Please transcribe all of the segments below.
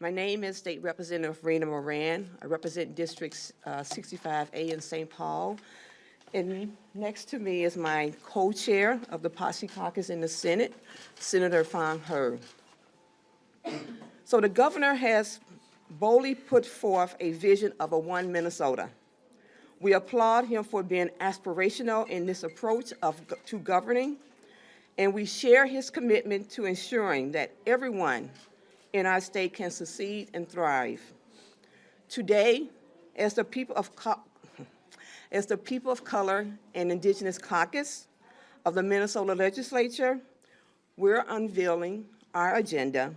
My name is State Representative Rena Moran. I represent Districts 65A in St. Paul. And next to me is my co-chair of the POCI Caucus in the Senate, Senator Foung. So the governor has boldly put forth a vision of a one Minnesota. We applaud him for being aspirational in this approach to governing, and we share his commitment to ensuring that everyone in our state can succeed and thrive. Today, as the people of color and Indigenous Caucus of the Minnesota Legislature, we're unveiling our agenda,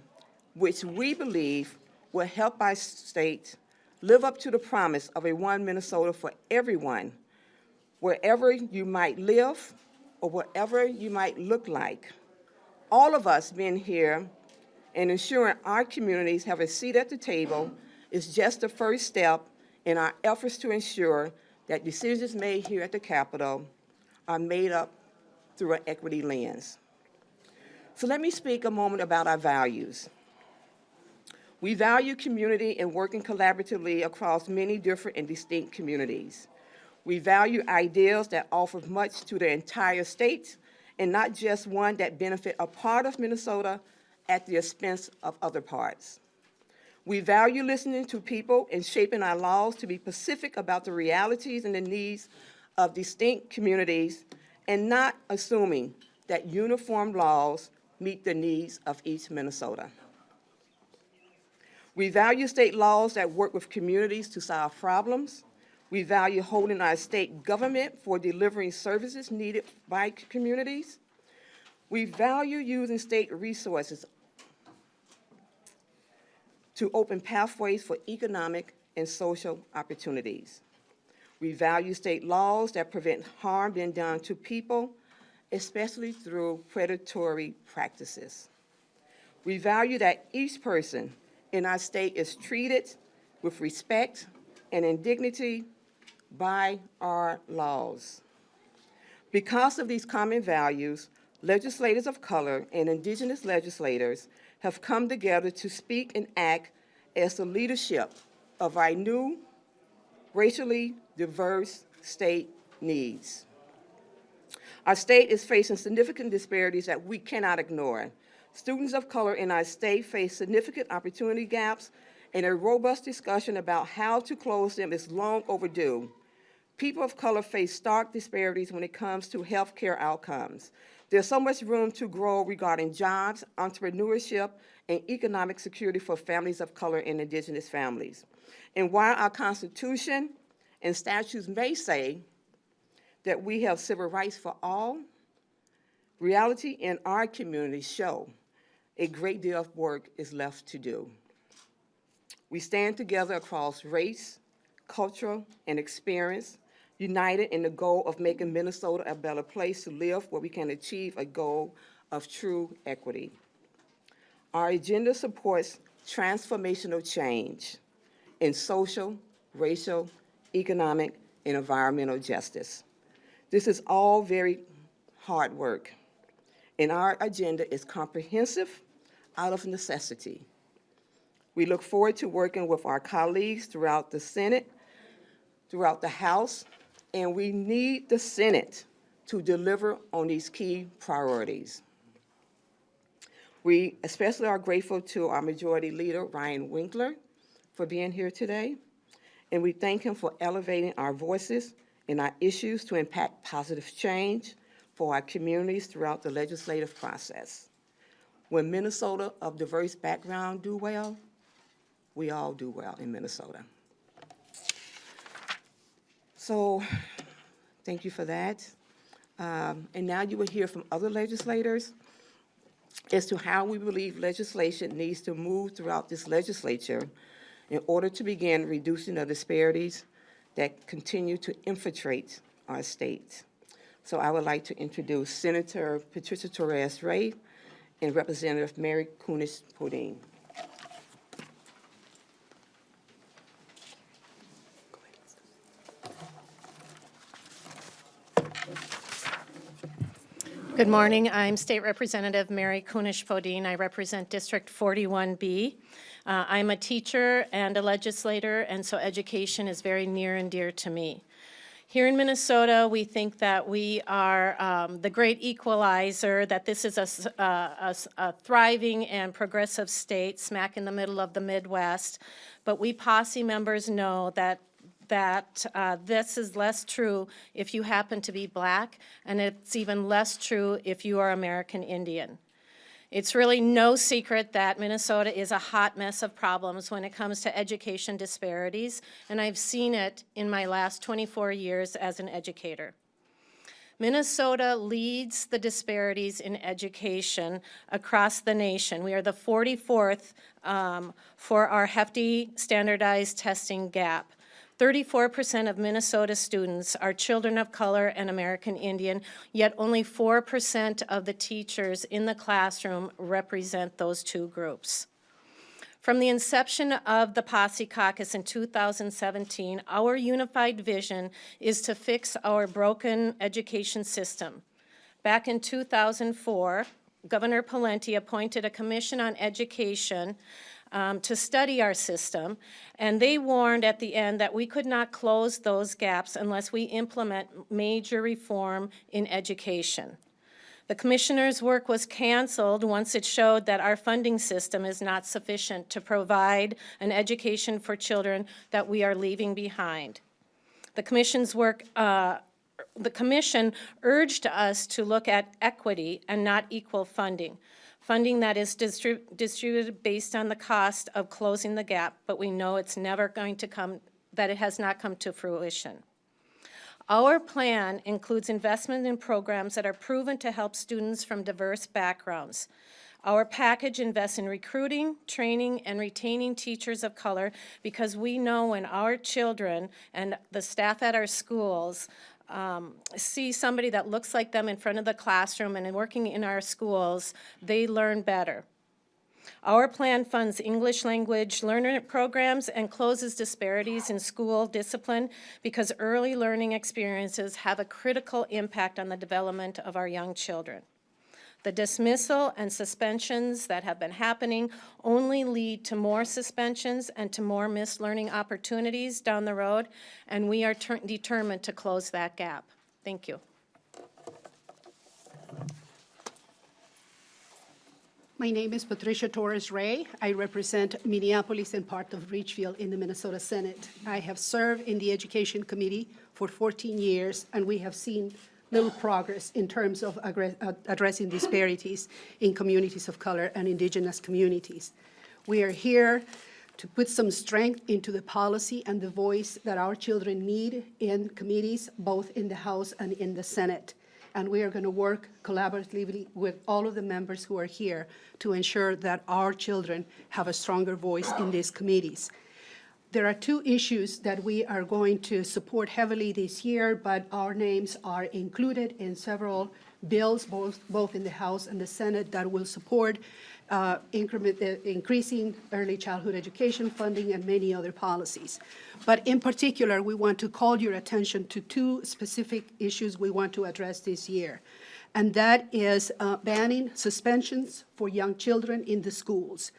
which we believe will help our state live up to the promise of a one Minnesota for everyone, wherever you might live or whatever you might look like. All of us being here and ensuring our communities have a seat at the table is just the first step in our efforts to ensure that decisions made here at the Capitol are made up through an equity lens. So let me speak a moment about our values. We value community and working collaboratively across many different and distinct communities. We value ideals that offer much to the entire state and not just one that benefit a part of Minnesota at the expense of other parts. We value listening to people and shaping our laws to be specific about the realities and the needs of distinct communities and not assuming that uniform laws meet the needs of each Minnesota. We value state laws that work with communities to solve problems. We value holding our state government for delivering services needed by communities. We value using state resources to open pathways for economic and social opportunities. We value state laws that prevent harm being done to people, especially through predatory practices. We value that each person in our state is treated with respect and in dignity by our laws. Because of these common values, legislators of color and Indigenous legislators have come together to speak and act as the leadership of our new racially diverse state needs. Our state is facing significant disparities that we cannot ignore. Students of color in our state face significant opportunity gaps, and a robust discussion about how to close them is long overdue. People of color face stark disparities when it comes to healthcare outcomes. There's so much room to grow regarding jobs, entrepreneurship, and economic security for families of color and Indigenous families. And while our Constitution and statutes may say that we have civil rights for all, reality in our community show a great deal of work is left to do. We stand together across race, culture, and experience, united in the goal of making Minnesota a better place to live where we can achieve a goal of true equity. Our agenda supports transformational change in social, racial, economic, and environmental justice. This is all very hard work, and our agenda is comprehensive out of necessity. We look forward to working with our colleagues throughout the Senate, throughout the House, and we need the Senate to deliver on these key priorities. We especially are grateful to our Majority Leader, Ryan Winkler, for being here today, and we thank him for elevating our voices and our issues to impact positive change for our communities throughout the legislative process. When Minnesota of diverse background do well, we all do well in Minnesota. So thank you for that. And now you will hear from other legislators as to how we believe legislation needs to move throughout this legislature in order to begin reducing the disparities that continue to infiltrate our state. So I would like to introduce Senator Patricia Torres and Representative Mary Kunesh-Podein. Good morning. I'm State Representative Mary Kunesh-Podein. I represent District 41B. I'm a teacher and a legislator, and so education is very near and dear to me. Here in Minnesota, we think that we are the great equalizer, that this is a thriving and progressive state smack in the middle of the Midwest. But we POCI members know that this is less true if you happen to be Black, and it's even less true if you are American Indian. It's really no secret that Minnesota is a hot mess of problems when it comes to education disparities, and I've seen it in my last 24 years as an educator. Minnesota leads the disparities in education across the nation. We are the 44th for our hefty standardized testing gap. 34% of Minnesota students are children of color and American Indian, yet only 4% of the teachers in the classroom represent those two groups. From the inception of the POCI Caucus in 2017, our unified vision is to fix our broken education system. Back in 2004, Governor Pawlenty appointed a commission on education to study our system, and they warned at the end that we could not close those gaps unless we implement major reform in education. The commissioner's work was canceled once it showed that our funding system is not sufficient to provide an education for children that we are leaving behind. The commission's work the commission urged us to look at equity and not equal funding. Funding that is distributed based on the cost of closing the gap, but we know it's never going to come, that it has not come to fruition. Our plan includes investment in programs that are proven to help students from diverse backgrounds. Our package invests in recruiting, training, and retaining teachers of color because we know when our children and the staff at our schools see somebody that looks like them in front of the classroom and working in our schools, they learn better. Our plan funds English language learner programs and closes disparities in school discipline because early learning experiences have a critical impact on the development of our young children. The dismissal and suspensions that have been happening only lead to more suspensions and to more missed learning opportunities down the road, and we are determined to close that gap. Thank you. My name is Patricia Torres Ray. I represent Minneapolis and part of Richfield in the Minnesota Senate. I have served in the Education Committee for 14 years, and we have seen little progress in terms of addressing disparities in communities of color and Indigenous communities. We are here to put some strength into the policy and the voice that our children need in committees, both in the House and in the Senate. And we are going to work collaboratively with all of the members who are here to ensure that our children have a stronger voice in these committees. There are two issues that we are going to support heavily this year, but our names are included in several bills, both in the House and the Senate, that will support increasing early childhood education funding and many other policies. But in particular, we want to call your attention to two specific issues we want to address this year, and that is banning suspensions for young children in the schools.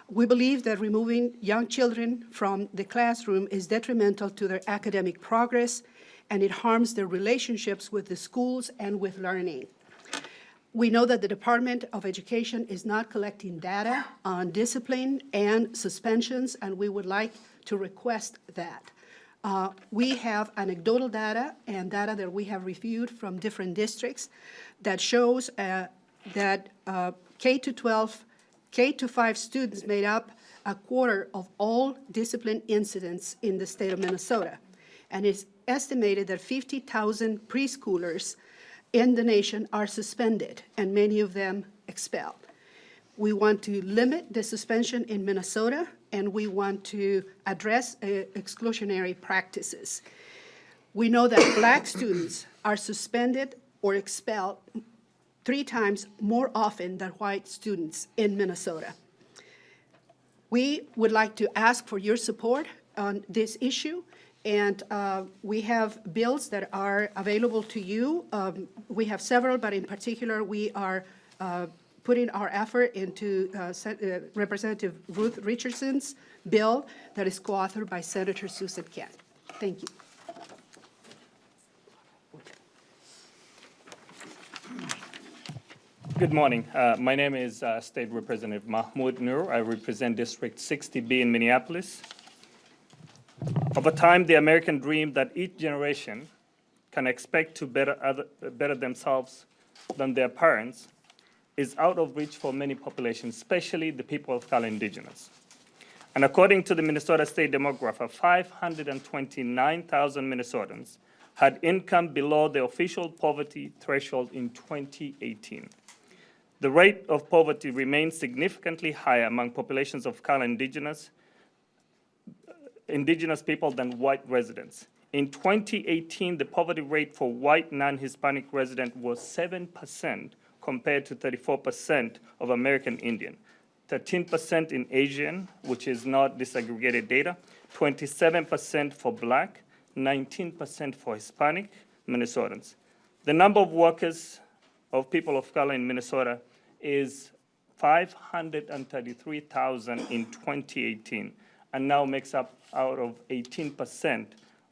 We believe that removing young children from the classroom is detrimental to their academic progress, and it harms their relationships with the schools and with learning. We know that the Department of Education is not collecting data on discipline and suspensions, and we would like to request that. We have anecdotal data and data that we have reviewed from different districts that shows that K-12, K-5 students made up a quarter of all discipline incidents in the state of Minnesota. And it's estimated that 50,000 preschoolers in the nation are suspended, and many of them expelled. We want to limit the suspension in Minnesota, and we want to address exclusionary practices. We know that Black students are suspended or expelled 3 times more often than white students in Minnesota. We would like to ask for your support on this issue, and we have bills that are available to you. We have several, but in particular, we are putting our effort into Representative Ruth Richardson's bill that is co-authored by Senator Susan Kent. Thank you. Good morning. My name is State Representative Mahmoud Nur. I represent District 60B in Minneapolis. Over time, the American dream that each generation can expect to better themselves than their parents is out of reach for many populations, especially the people of color Indigenous. And according to the Minnesota State Demographer, 529,000 Minnesotans had income below the official poverty threshold in 2018. The rate of poverty remains significantly higher among populations of color Indigenous people than white residents. In 2018, the poverty rate for white non-Hispanic residents was 7% compared to 34% of American Indian, 13% in Asian, which is not disaggregated data, 27% for Black, 19% for Hispanic Minnesotans. The number of workers of people of color in Minnesota is 533,000 in 2018, and now makes up out of 18%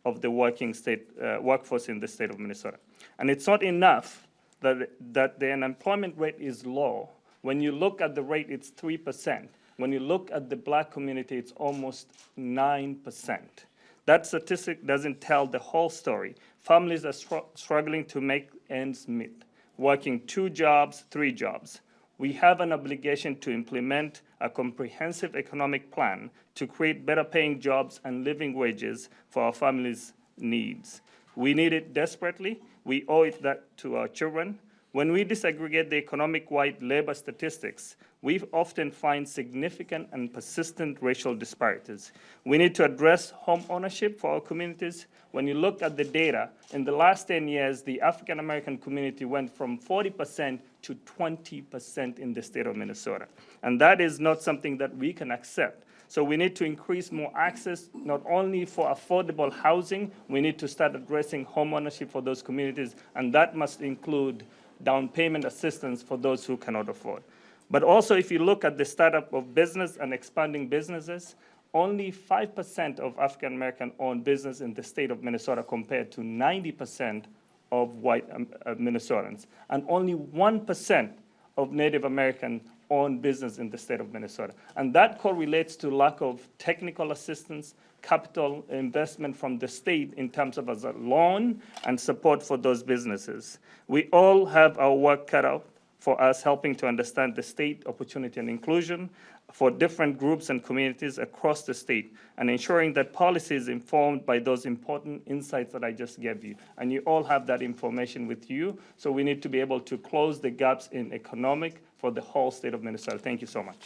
of the workforce in the state of Minnesota. And it's not enough that the unemployment rate is low. When you look at the rate, it's 3%. When you look at the Black community, it's almost 9%. That statistic doesn't tell the whole story. Families are struggling to make ends meet, working 2 jobs, 3 jobs. We have an obligation to implement a comprehensive economic plan to create better paying jobs and living wages for our families' needs. We need it desperately. We owe it that to our children. When we disaggregate the economic-wide labor statistics, we often find significant and persistent racial disparities. We need to address home ownership for our communities. When you look at the data, in the last 10 years, the African-American community went from 40% to 20% in the state of Minnesota. And that is not something that we can accept. So we need to increase more access, not only for affordable housing, we need to start addressing home ownership for those communities, and that must include down payment assistance for those who cannot afford. But also, if you look at the startup of business and expanding businesses, only 5% of African American owned business in the state of Minnesota compared to 90% of white Minnesotans, and only 1% of Native American owned business in the state of Minnesota. And that correlates to lack of technical assistance, capital investment from the state in terms of as a loan and support for those businesses. We all have our work cut out for us helping to understand the state opportunity and inclusion for different groups and communities across the state, and ensuring that policy is informed by those important insights that I just gave you. And you all have that information with you, so we need to be able to close the gaps in economic for the whole state of Minnesota. Thank you so much.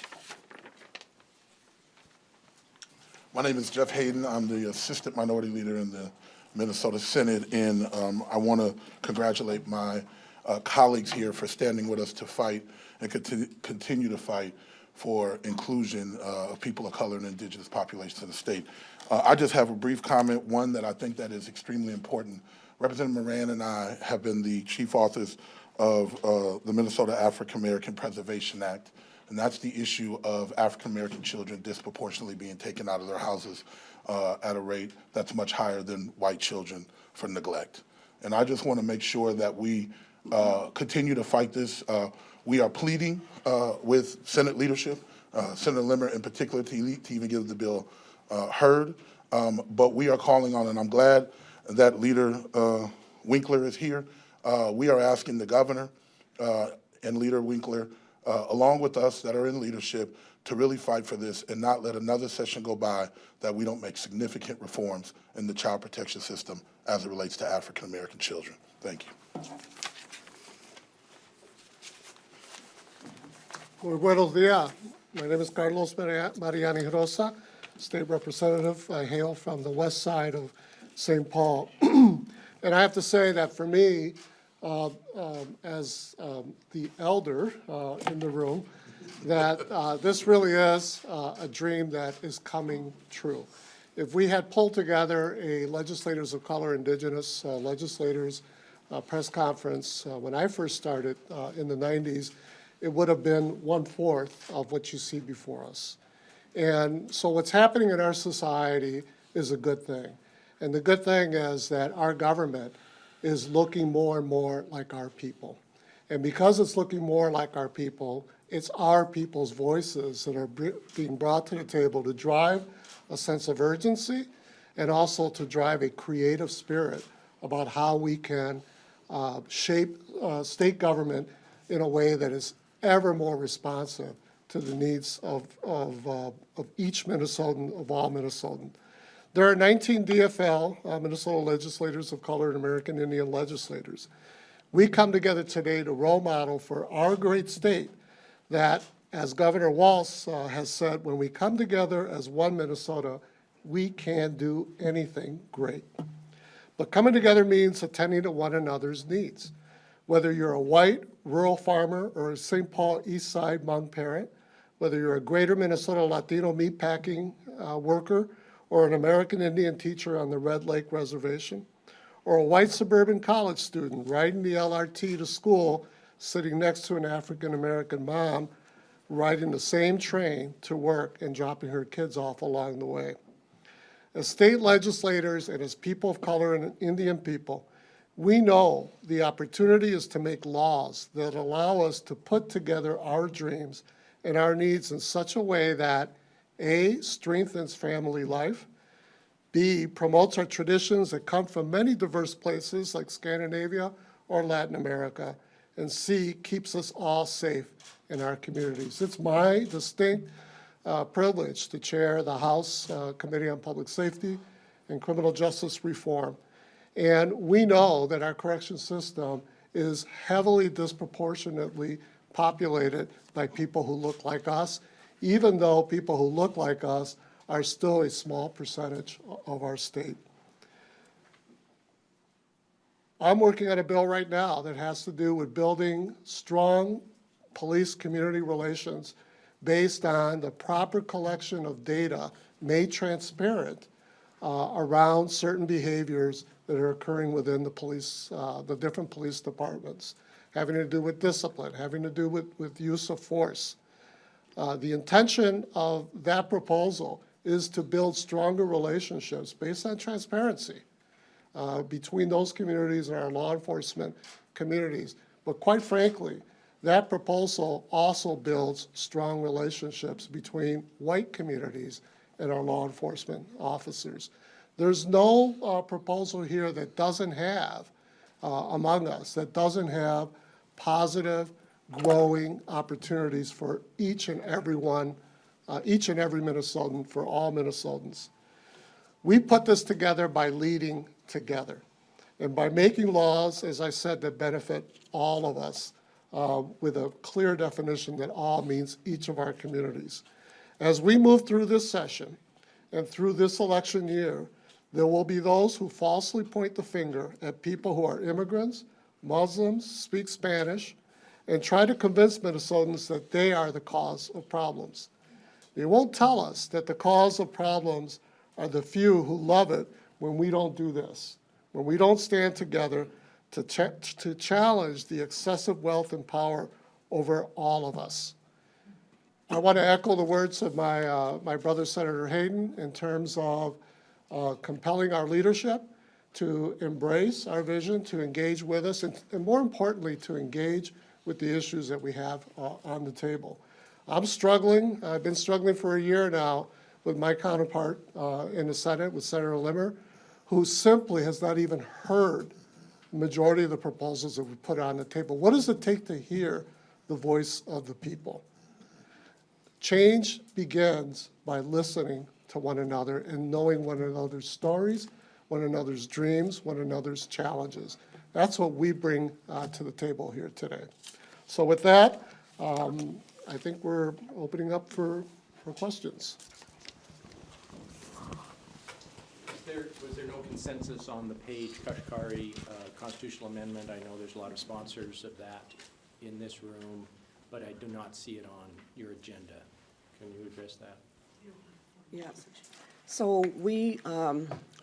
My name is Jeff Hayden. I'm the Assistant Minority Leader in the Minnesota Senate, and I want to congratulate my colleagues here for standing with us to fight and continue to fight for inclusion of people of color and indigenous populations in the state. I just have a brief comment, one that I think that is extremely important. Representative Moran and I have been the chief authors of the Minnesota African American Preservation Act, and that's the issue of African American children disproportionately being taken out of their houses at a rate that's much higher than white children for neglect. And I just want to make sure that we continue to fight this. We are pleading with Senate leadership, Senator Limmer in particular, to even give the bill heard. But we are calling on, and I'm glad that Leader Winkler is here. We are asking the governor and Leader Winkler, along with us that are in leadership, to really fight for this and not let another session go by that we don't make significant reforms in the child protection system as it relates to African American children. Thank you. Muy buenos días. My name is Carlos Mariani Rosa, State Representative. I hail from the west side of St. Paul. And I have to say that for me, as the elder in the room, that this really is a dream that is coming true. If we had pulled together a legislators of color, indigenous legislators press conference when I first started in the 90s, it would have been 1/4 of what you see before us. And so what's happening in our society is a good thing. And the good thing is that our government is looking more and more like our people. And because it's looking more like our people, it's our people's voices that are being brought to the table to drive a sense of urgency and also to drive a creative spirit about how we can shape state government in a way that is ever more responsive to the needs of each Minnesotan, of all Minnesotans. There are 19 DFL, Minnesota legislators of color and American Indian legislators. We come together today to role model for our great state that, as Governor Walz has said, when we come together as one Minnesota, we can do anything great. But coming together means attending to one another's needs. Whether you're a white rural farmer or a St. Paul East Side Hmong parent, whether you're a greater Minnesota Latino meatpacking worker or an American Indian teacher on the Red Lake Reservation, or a white suburban college student riding the LRT to school, sitting next to an African-American mom, riding the same train to work and dropping her kids off along the way. As state legislators and as people of color and Indian people, we know the opportunity is to make laws that allow us to put together our dreams and our needs in such a way that A, strengthens family life, B, promotes our traditions that come from many diverse places like Scandinavia or Latin America, and C, keeps us all safe in our communities. It's my distinct privilege to chair the House Committee on Public Safety and Criminal Justice Reform. And we know that our correction system is heavily disproportionately populated by people who look like us, even though people who look like us are still a small percentage of our state. I'm working on a bill right now that has to do with building strong police-community relations based on the proper collection of data made transparent around certain behaviors that are occurring within the police, the different police departments, having to do with discipline, having to do with use of force. The intention of that proposal is to build stronger relationships based on transparency between those communities and our law enforcement communities. But quite frankly, that proposal also builds strong relationships between white communities and our law enforcement officers. There's no proposal here that doesn't have, among us, that doesn't have positive, growing opportunities for each and every Minnesotan, for all Minnesotans. We put this together by leading together and by making laws, as I said, that benefit all of us with a clear definition that all means each of our communities. As we move through this session and through this election year, there will be those who falsely point the finger at people who are immigrants, Muslims, speak Spanish, and try to convince Minnesotans that they are the cause of problems. They won't tell us that the cause of problems are the few who love it when we don't do this, when we don't stand together to challenge the excessive wealth and power over all of us. I want to echo the words of my brother, Senator Hayden, in terms of compelling our leadership to embrace our vision, to engage with us, and more importantly, to engage with the issues that we have on the table. I'm struggling. I've been struggling for a year now with my counterpart in the Senate, with Senator Limmer, who simply has not even heard the majority of the proposals that we put on the table. What does it take to hear the voice of the people? Change begins by listening to one another and knowing one another's stories, one another's dreams, one another's challenges. That's what we bring to the table here today. So with that, I think we're opening up for questions. Was there no consensus on the Page Kashkari constitutional amendment? I know there's a lot of sponsors of that in this room, but I do not see it on your agenda. Can you address that? Yes. So we,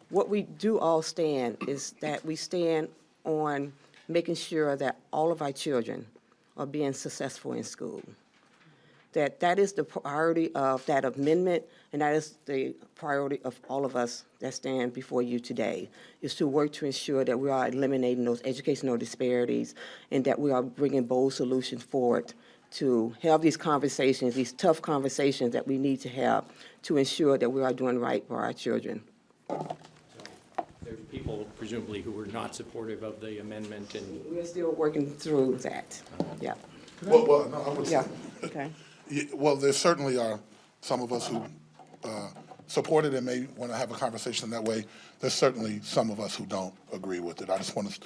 what we do all stand is that we stand on making sure that all of our children or being successful in school. That is the priority of that amendment, and that is the priority of all of us that stand before you today, is to work to ensure that we are eliminating those educational disparities and that we are bringing bold solutions forward to have these conversations, these tough conversations that we need to have to ensure that we are doing right for our children. There's people presumably who were not supportive of the amendment, and We're still working through that. Yeah, Well, no, I would say. yeah, okay. Yeah, well, there certainly are some of us who support it and may want to have a conversation that way. There's certainly some of us who don't agree with it. I just want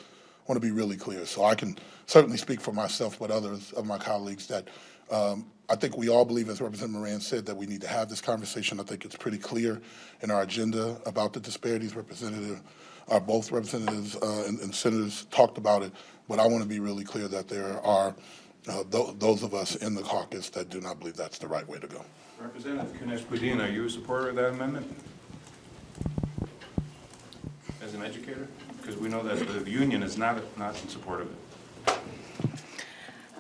to be really clear. So I can certainly speak for myself, but others of my colleagues that I think we all believe, as Representative Moran said, that we need to have this conversation. I think it's pretty clear in our agenda about the disparities. Both representatives and senators talked about it, but I want to be really clear that there are those of us in the caucus that do not believe that's the right way to go. Representative Kunesh-Podein, are you a supporter of that amendment? As an educator? Because we know that the union is not in support of it.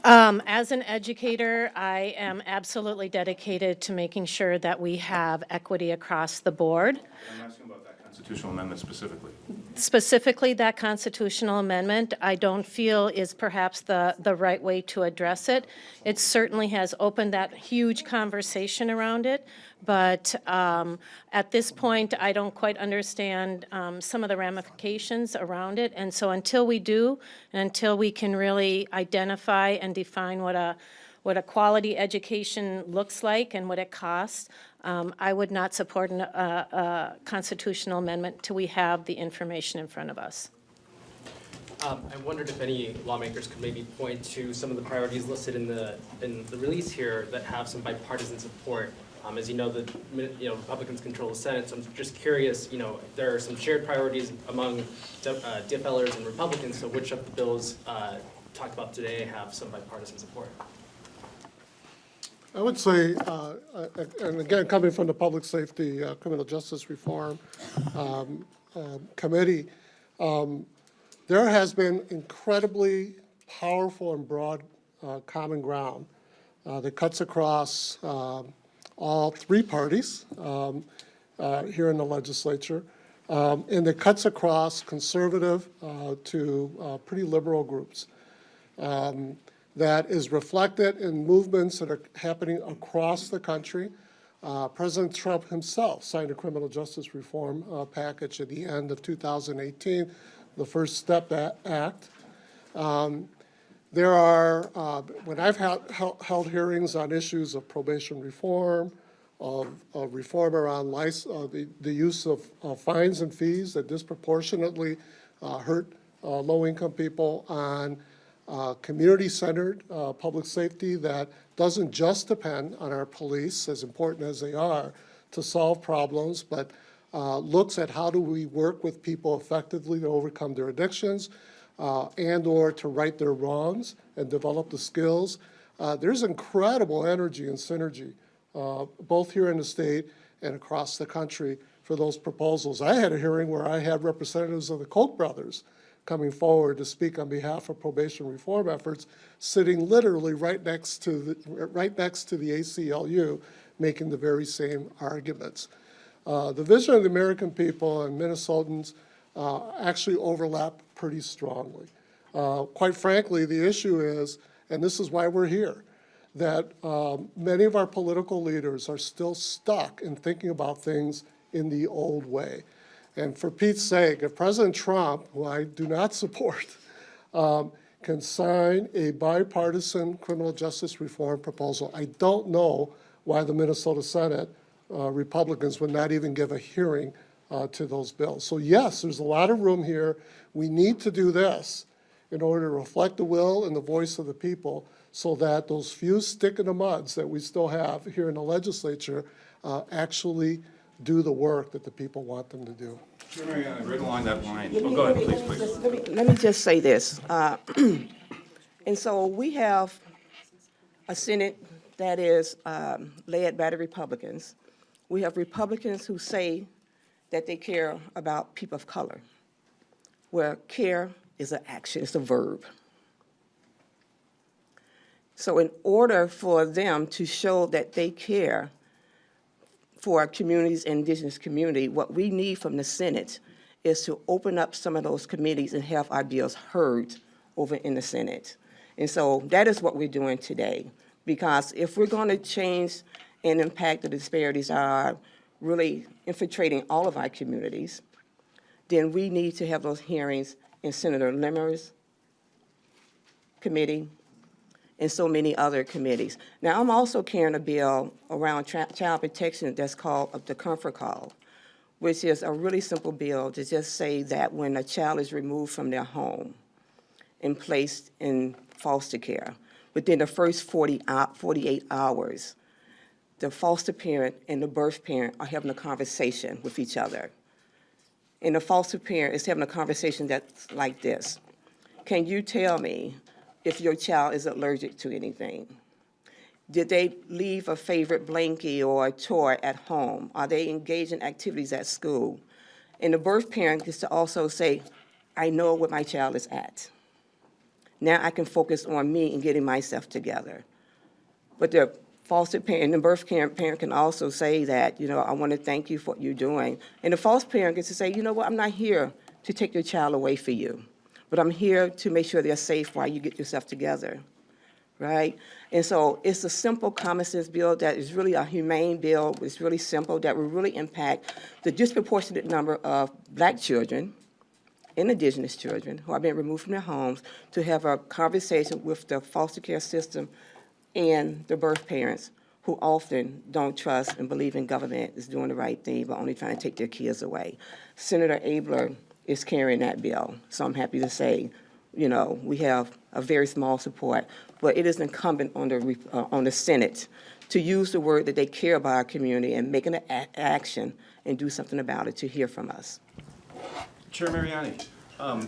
As an educator, I am absolutely dedicated to making sure that we have equity across the board. I'm asking about that constitutional amendment specifically. Specifically, that constitutional amendment, I don't feel is perhaps the right way to address it. It certainly has opened that huge conversation around it, but at this point, I don't quite understand some of the ramifications around it. And so until we do, and until we can really identify and define what a quality education looks like and what it costs, I would not support a constitutional amendment till we have the information in front of us. I wondered if any lawmakers could maybe point to some of the priorities listed in the release here that have some bipartisan support. As you know, Republicans control the Senate, so I'm just curious, there are some shared priorities among DFLers and Republicans, so which of the bills talked about today have some bipartisan support? I would say, and again, coming from the Public Safety Criminal Justice Reform Committee, there has been incredibly powerful and broad common ground that cuts across all three parties here in the legislature, and that cuts across conservative to pretty liberal groups. That is reflected in movements that are happening across the country. President Trump himself signed a criminal justice reform package at the end of 2018, the First Step Act. There are, when I've held hearings on issues of probation reform, of reform around the use of fines and fees that disproportionately hurt low-income people, on community-centered public safety that doesn't just depend on our police, as important as they are, to solve problems, but looks at how do we work with people effectively to overcome their addictions and or to right their wrongs and develop the skills. There's incredible energy and synergy, both here in the state and across the country, for those proposals. I had a hearing where I had representatives of the Koch brothers coming forward to speak on behalf of probation reform efforts, sitting literally right next to the ACLU, making the very same arguments. The vision of the American people and Minnesotans actually overlap pretty strongly. Quite frankly, the issue is, and this is why we're here, that many of our political leaders are still stuck in thinking about things in the old way. And for Pete's sake, if President Trump, who I do not support, can sign a bipartisan criminal justice reform proposal, I don't know why the Minnesota Senate Republicans would not even give a hearing to those bills. So yes, there's a lot of room here. We need to do this in order to reflect the will and the voice of the people, so that those few stick in the muds that we still have here in the legislature actually do the work that the people want them to do. Right along that line. Oh, go ahead, please. Let me just say this. And so we have a Senate that is led by the Republicans. We have Republicans who say that they care about people of color, where care is an action, it's a verb. So in order for them to show that they care for our communities, Indigenous community, what we need from the Senate is to open up some of those committees and have our bills heard over in the Senate. And so that is what we're doing today. Because if we're going to change and impact the disparities that are really infiltrating all of our communities, then we need to have those hearings in Senator Limmer's committee and so many other committees. Now, I'm also carrying a bill around child protection that's called the Comfort Call, which is a really simple bill to just say that when a child is removed from their home and placed in foster care, within the first 48 hours, the foster parent and the birth parent are having a conversation with each other. And the foster parent is having a conversation that's like this: can you tell me if your child is allergic to anything? Did they leave a favorite blankie or a toy at home? Are they engaged in activities at school? And the birth parent gets to also say, I know where my child is at. Now I can focus on me and getting myself together. But the foster parent and the birth parent can also say that, I want to thank you for what you're doing. And the foster parent gets to say, you know what, I'm not here to take your child away from you, but I'm here to make sure they're safe while you get yourself together, right? And so it's a simple common sense bill that is really a humane bill. It's really simple, that will really impact the disproportionate number of Black children and Indigenous children who are being removed from their homes, to have a conversation with the foster care system and the birth parents, who often don't trust and believe in government is doing the right thing, but only trying to take their kids away. Senator Abler is carrying that bill, so I'm happy to say, we have a very small support, but it is incumbent on the Senate to use the word that they care about our community and make an action and do something about it, to hear from us. Chair Mariani, I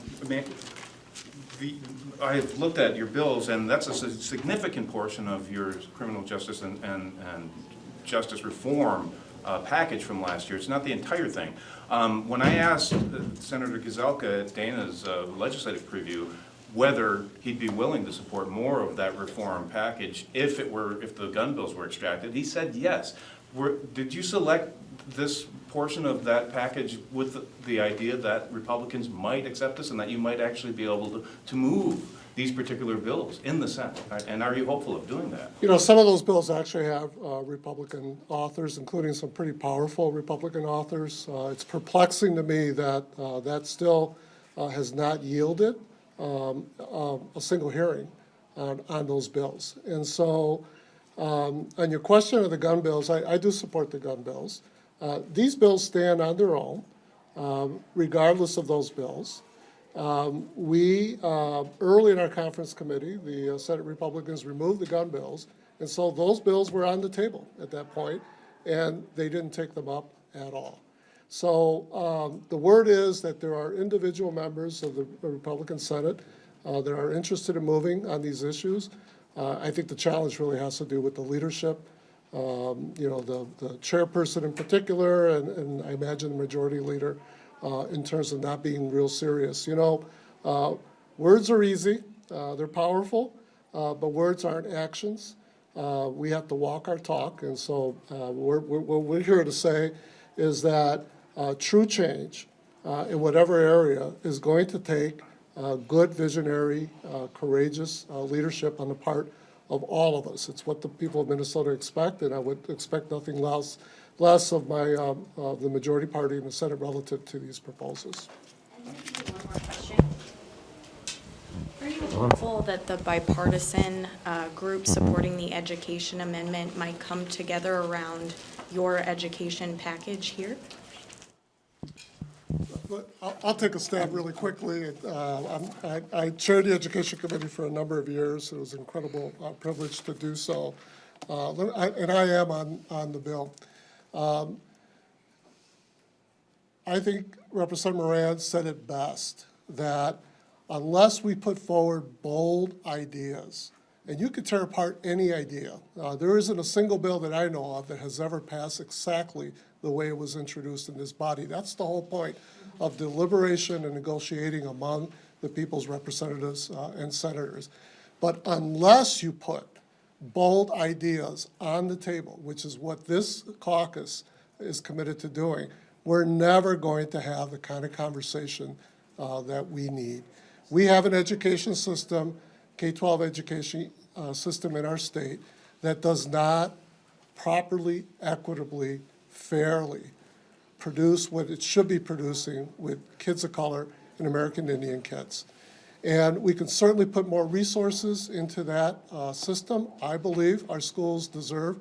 have looked at your bills, and that's a significant portion of your criminal justice and justice reform package from last year. It's not the entire thing. When I asked Senator Gazelka at Dana's legislative preview whether he'd be willing to support more of that reform package if the gun bills were extracted, he said yes. Did you select this portion of that package with the idea that Republicans might accept this and that you might actually be able to move these particular bills in the Senate? And are you hopeful of doing that? Some of those bills actually have Republican authors, including some pretty powerful Republican authors. It's perplexing to me that that still has not yielded a single hearing on those bills. And so on your question of the gun bills, I do support the gun bills. These bills stand on their own, regardless of those bills. We, early in our conference committee, the Senate Republicans removed the gun bills, and so those bills were on the table at that point, and they didn't take them up at all. So the word is that there are individual members of the Republican Senate that are interested in moving on these issues. I think the challenge really has to do with the leadership, the chairperson in particular, and I imagine the majority leader, in terms of not being real serious. Words are easy, they're powerful, but words aren't actions. We have to walk our talk, and so what we're here to say is that true change in whatever area is going to take good, visionary, courageous leadership on the part of all of us. It's what the people of Minnesota expect, and I would expect nothing less of the majority party in the Senate relative to these proposals. One more question. Are you hopeful that the bipartisan group supporting the education amendment might come together around your education package here? I'll take a stab really quickly. I chaired the Education Committee for a number of years. It was an incredible privilege to do so. And I am on the bill. I think Representative Moran said it best, that unless we put forward bold ideas, and you could tear apart any idea. There isn't a single bill that I know of that has ever passed exactly the way it was introduced in this body. That's the whole point of deliberation and negotiating among the people's representatives and senators. But unless you put bold ideas on the table, which is what this caucus is committed to doing, we're never going to have the kind of conversation that we need. We have an education system, K-12 education system in our state that does not properly, equitably, fairly produce what it should be producing with kids of color and American Indian kids. And we can certainly put more resources into that system. I believe our schools deserve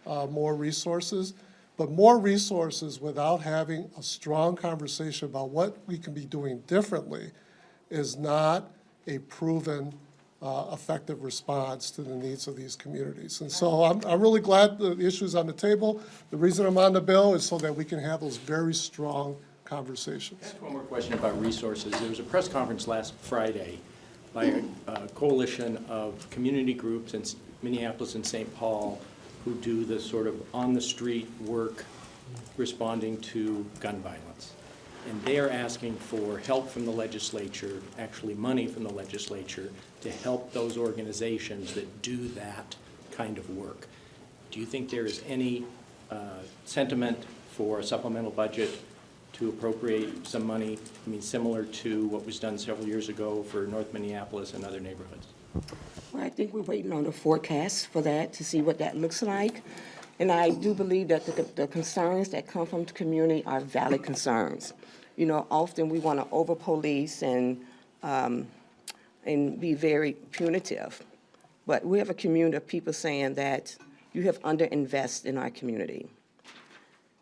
more resources, but more resources without having a strong conversation about what we can be doing differently is not a proven effective response to the needs of these communities. And so I'm really glad the issue's on the table. The reason I'm on the bill is so that we can have those very strong conversations. I have one more question about resources. There was a press conference last Friday by a coalition of community groups in Minneapolis and St. Paul who do the sort of on-the-street work responding to gun violence. And they are asking for help from the legislature, actually money from the legislature, to help those organizations that do that kind of work. Do you think there is any sentiment for a supplemental budget to appropriate some money, I mean, similar to what was done several years ago for North Minneapolis and other neighborhoods? Well, I think we're waiting on the forecast for that to see what that looks like. And I do believe that the concerns that come from the community are valid concerns. You know, often we want to over-police and be very punitive. But we have a community of people saying that you have underinvested in our community.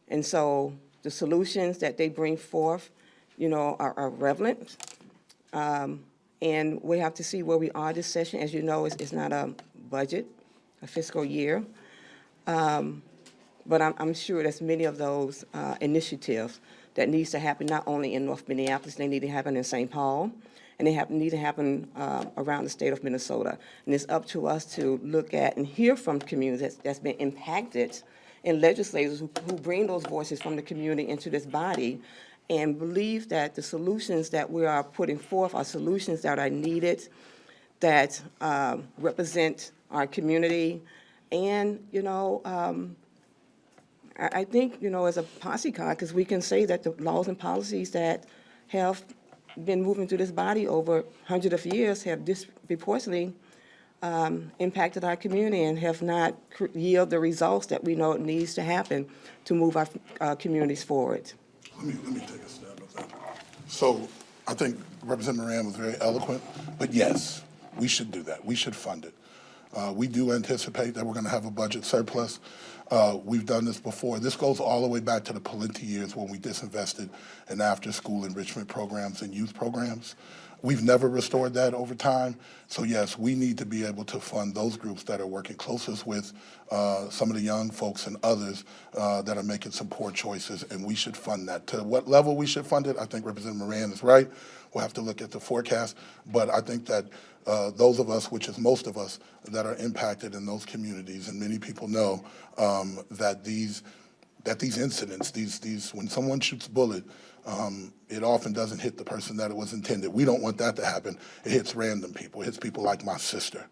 And so the solutions that they bring forth, you know, are relevant. And we have to see where we are this session. As you know, it's not a budget, a fiscal year. But I'm sure there's many of those initiatives that needs to happen not only in North Minneapolis, they need to happen in St. Paul, and they need to happen around the state of Minnesota. And it's up to us to look at and hear from communities that's been impacted, and legislators who bring those voices from the community into this body, and believe that the solutions that we are putting forth are solutions that are needed, that represent our community. And, you know, I think, you know, as a POCI caucus, we can say that the laws and policies that have been moving through this body over hundreds of years have disproportionately impacted our community and have not yielded the results that we know it needs to happen to move our communities forward. Let me take a stab at that. So I think Representative Moran was very eloquent, but yes, we should do that. We should fund it. We do anticipate that we're going to have a budget surplus. We've done this before. This goes all the way back to the Palenti years when we disinvested in after-school enrichment programs and youth programs. We've never restored that over time. So yes, we need to be able to fund those groups that are working closest with some of the young folks and others that are making some poor choices, and we should fund that. To what level we should fund it, I think Representative Moran is right. We'll have to look at the forecast, but I think that those of us, which is most of us, that are impacted in those communities, and many people know that these incidents, when someone shoots a bullet, it often doesn't hit the person that it was intended. We don't want that to happen. It hits random people. It hits people like my sister.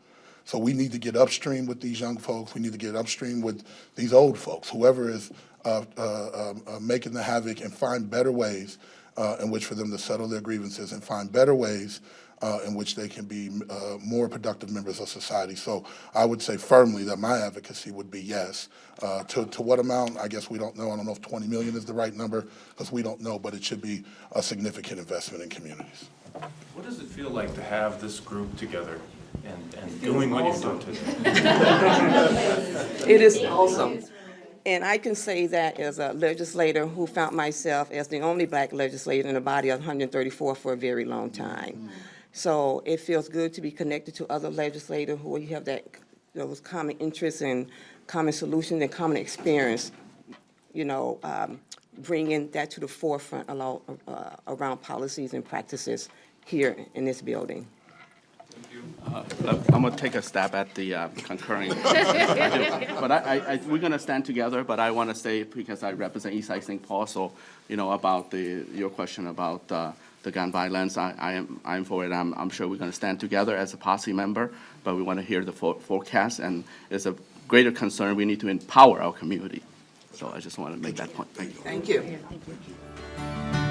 So we need to get upstream with these young folks. We need to get upstream with these old folks, whoever is making the havoc, and find better ways in which for them to settle their grievances, and find better ways in which they can be more productive members of society. So I would say firmly that my advocacy would be yes. To what amount, I guess we don't know. I don't know if 20 million is the right number, because we don't know, but it should be a significant investment in communities. What does it feel like to have this group together and doing what you've done today? It is awesome. And I can say that as a legislator who found myself as the only black legislator in the body of 134 for a very long time. So it feels good to be connected to other legislators who you have those common interests and common solutions and common experience, you know, bringing that to the forefront around policies and practices here in this building. I'm gonna take a stab at the concurring. But we're gonna stand together, but I wanna say, because I represent Eastside St. Paul, so, about your question about the gun violence, I'm for it. I'm sure we're gonna stand together as a POCI member, but we wanna hear the forecast, and it's a greater concern, we need to empower our community. So I just wanna make that point. Thank you. Thank you.